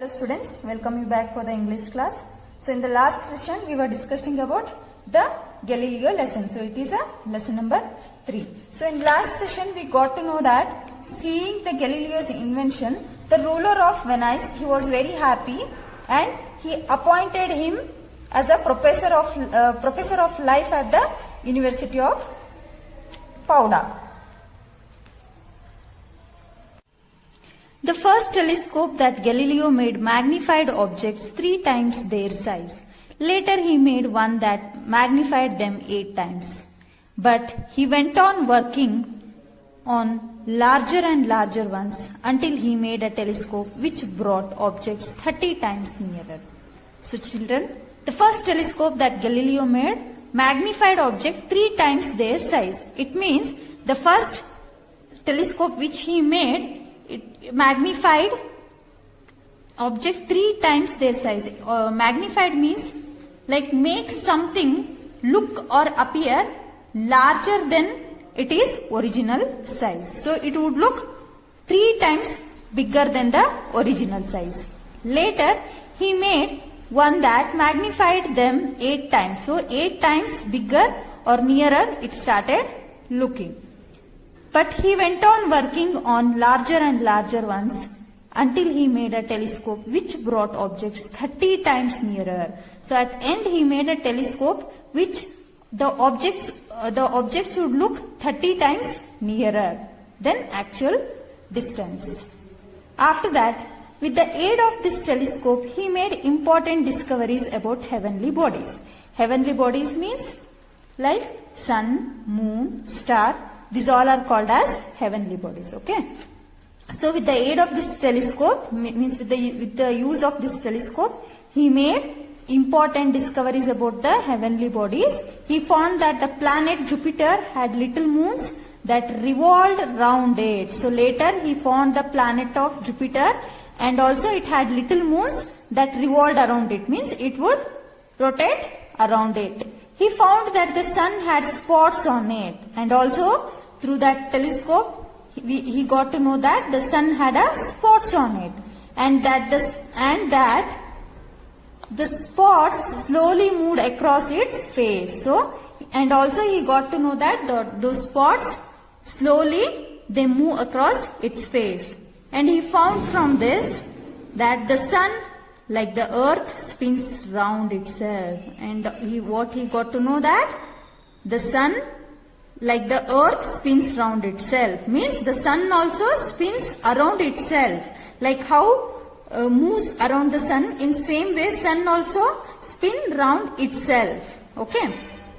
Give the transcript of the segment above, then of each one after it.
Hello students, welcome you back for the English class. So in the last session we were discussing about the Galileo lesson. So it is a lesson number 3. So in last session we got to know that seeing the Galileo's invention, the ruler of Venice, he was very happy and he appointed him as a professor of life at the University of Padua. The first telescope that Galileo made magnified objects 3 times their size. Later he made one that magnified them 8 times. But he went on working on larger and larger ones until he made a telescope which brought objects 30 times nearer. So children, the first telescope that Galileo made magnified object 3 times their size. It means the first telescope which he made, it magnified object 3 times their size. Magnified means like make something look or appear larger than it is original size. So it would look 3 times bigger than the original size. Later he made one that magnified them 8 times. So 8 times bigger or nearer it started looking. But he went on working on larger and larger ones until he made a telescope which brought objects 30 times nearer. So at end he made a telescope which the objects would look 30 times nearer than actual distance. After that, with the aid of this telescope, he made important discoveries about heavenly bodies. Heavenly bodies means like sun, moon, star. These all are called as heavenly bodies. Okay. So with the aid of this telescope, means with the use of this telescope, he made important discoveries about the heavenly bodies. He found that the planet Jupiter had little moons that revolved round it. So later he found the planet of Jupiter and also it had little moons that revolved around it. Means it would rotate around it. He found that the sun had spots on it and also through that telescope he got to know that the sun had a spots on it and that the spots slowly moved across its face. So and also he got to know that those spots slowly they move across its face. And he found from this that the sun like the earth spins round itself, and what he got to know that the sun like the earth spins round itself, means the sun also spins around itself, like how moves around the sun, in same way sun also spin round itself. Okay.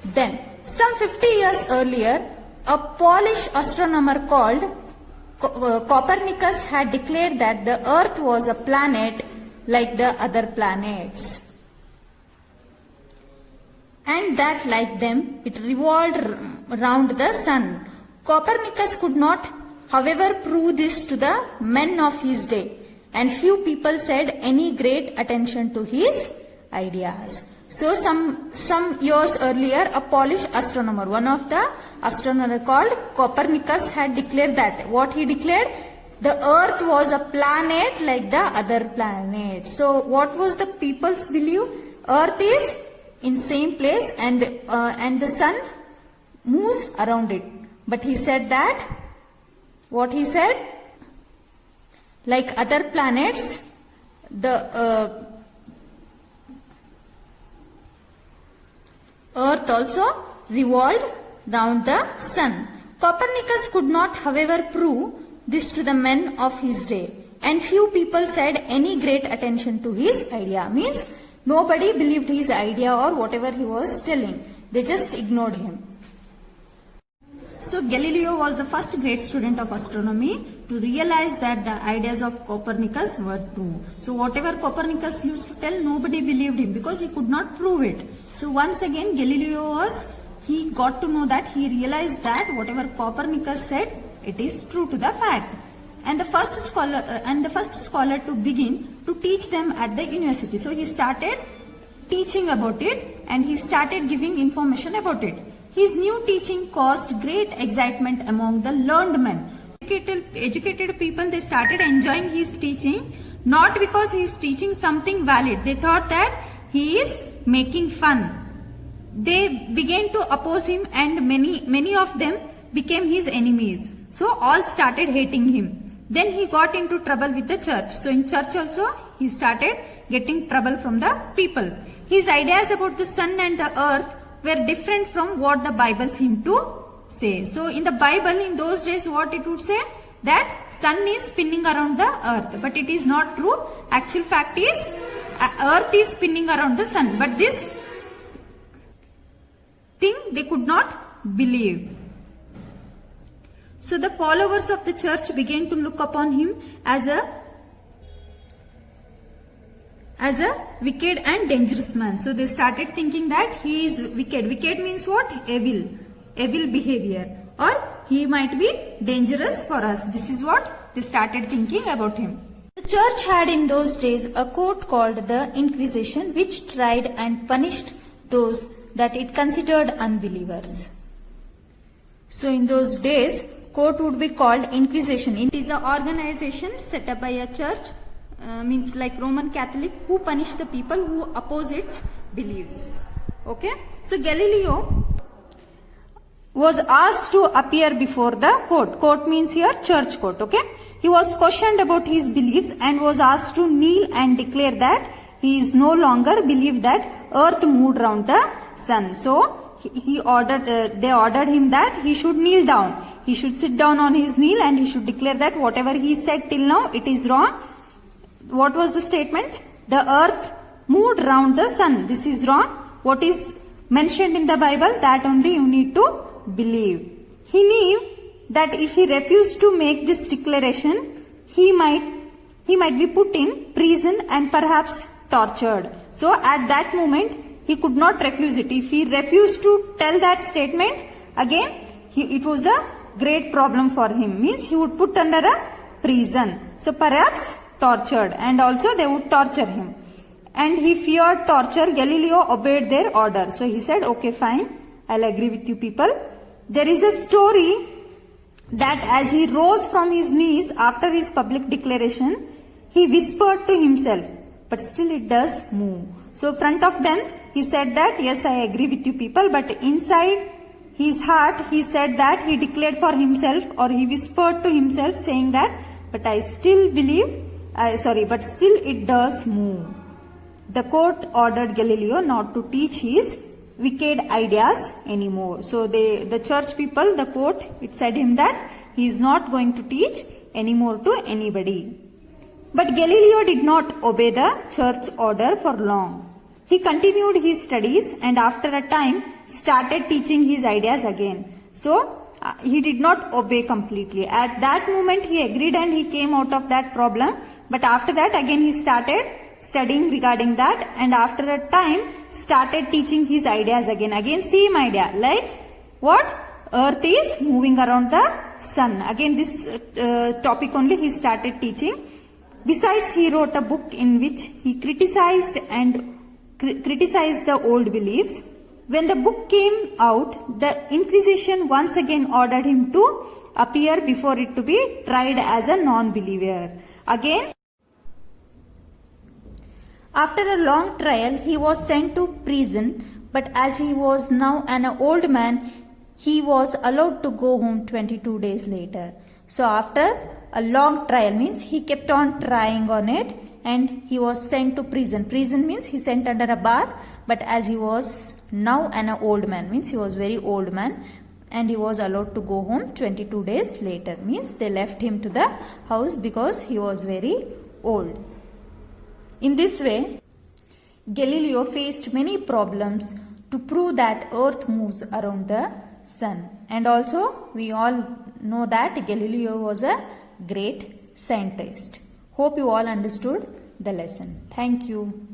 Then some 50 years earlier a Polish astronomer called Copernicus had declared that the earth was a planet like the other planets and that like them it revolved round the sun. Copernicus could not however prove this to the men of his day and few people said any great attention to his ideas. So some years earlier a Polish astronomer, one of the astronomers called Copernicus had declared that, what he declared? The earth was a planet like the other planets. So what was the people's belief? Earth is in same place and the sun moves around it. But he said that, what he said? Like other planets, the earth also revolved round the sun. Copernicus could not however prove this to the men of his day and few people said any great attention to his idea, means nobody believed his idea or whatever he was telling, they just ignored him. So Galileo was the first great student of astronomy to realize that the ideas of Copernicus were true. So whatever Copernicus used to tell, nobody believed him because he could not prove it. So once again he got to know that, he realized that whatever Copernicus said, it is true to the fact. And the first scholar to begin to teach them at the university. So he started teaching about it and he started giving information about it. His new teaching caused great excitement among the learned men. Educated people, they started enjoying his teaching not because he is teaching something valid. They thought that he is making fun. They began to oppose him, and many of them became his enemies. So all started hating him. Then he got into trouble with the church. So in church also he started getting trouble from the people. His ideas about the sun and the earth were different from what the Bible seemed to say. So in the Bible in those days, what it would say? That sun is spinning around the earth. But it is not true. Actual fact is earth is spinning around the sun. But this thing they could not believe. So the followers of the church began to look upon him as a wicked and dangerous man. So they started thinking that he is wicked. Wicked means what? Evil behavior, or he might be dangerous for us. This is what they started thinking about him. The church had in those days a court called the Inquisition, which tried and punished those that it considered unbelievers. So in those days, court would be called Inquisition. It is an organization set up by a church, means like Roman Catholic, who punish the people who oppose its beliefs. Okay. So Galileo was asked to appear before the court. Court means here church court. Okay. He was questioned about his beliefs and was asked to kneel and declare that he is no longer believed that earth moved around the sun. So they ordered him that he should kneel down. He should sit down on his knee and he should declare that whatever he said till now, it is wrong. What was the statement? The earth moved around the sun. This is wrong. What is mentioned in the Bible, that only you need to believe. He knew that if he refused to make this declaration, he might be put in prison and perhaps tortured. So at that moment, he could not refuse it. If he refused to tell that statement, again, it was a great problem for him. Means he would put under a prison. So perhaps tortured, and also they would torture him. And he feared torture. Galileo obeyed their order. So he said, okay, fine, I'll agree with you people. There is a story that as he rose from his knees after his public declaration, he whispered to himself, but still it does move. So front of them, he said that, yes, I agree with you people, but inside his heart, he said that he declared for himself, or he whispered to himself saying that, but I still believe, but still it does move. The court ordered Galileo not to teach his wicked ideas anymore. So the church people, the court, it said him that he is not going to teach anymore to anybody. But Galileo did not obey the church order for long. He continued his studies and after a time started teaching his ideas again. So he did not obey completely. At that moment he agreed and he came out of that problem. But after that again he started studying regarding that, and after a time started teaching his ideas again. Again same idea, like what? Earth is moving around the sun. Again this topic only he started teaching. Besides, he wrote a book in which he criticized the old beliefs. When the book came out, the Inquisition once again ordered him to appear before it to be tried as a non-believer. Again, after a long trial, he was sent to prison, but as he was now an old man, he was allowed to go home 22 days later. So after a long trial, means he kept on trying on it, and he was sent to prison. Prison means he sent under a bar, but as he was now an old man, means he was very old man, and he was allowed to go home 22 days later. Means they left him to the house because he was very old. In this way, Galileo faced many problems to prove that earth moves around the sun. And also, we all know that Galileo was a great scientist. Hope you all understood the lesson. Thank you.